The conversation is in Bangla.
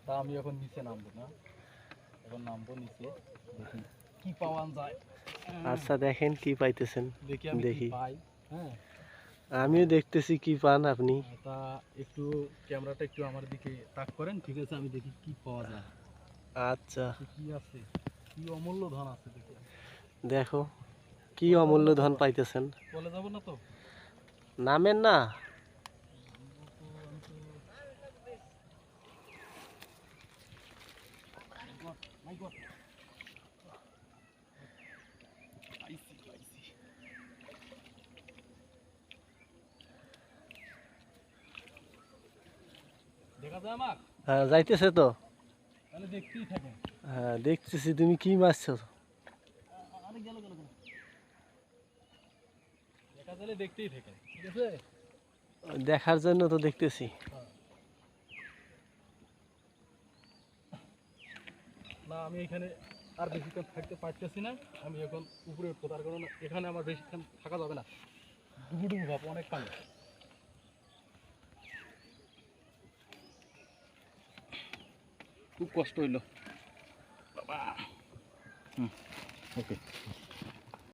তা আমি এখন নিচে নামবো না, এখন নামবো নিচে, দেখি কি পাওয়া যায়। আচ্ছা দেখেন কি পাইতেছেন। দেখি আমি কি দেখি পাই। হ্যাঁ, আমিও দেখতেছি কি পান আপনি। তা একটু ক্যামেরাটা একটু আমার দিকে তাক করেন, ঠিক আছে? আমি দেখি কি পাওয়া যায়, আচ্ছা কি আছে, কি অমূল্য ধন আছে দেখি। দেখো কি বলে যাবো অমূল্য না তো ধন আবার? পাইতেছেন। বলে যাবো না তো? নামেন না। নামবো তো, আমি তো মাই গড, পাইছি পাইছি। দেখা যায় আমার? হ্যাঁ যাইতেছে তো। তাহলে দেখতেই থাকেন। হ্যাঁ দেখতেছি তুমি কি মারছো। আরে গেল গেল গেল, দেখা গেলে দেখতেই থাকেন, ঠিক আছে? দেখার জন্য তো দেখতেছি। না আমি এখানে আর বেশিক্ষণ থাকতে পারতেছি না, আমি এখন উপরে উঠবো, তার কারণ এখানে আমার বেশিক্ষণ থাকা যাবে না, ডুবুডুবু ভাব, অনেক পানি, খুব কষ্ট হইলো বাবা। ওকে।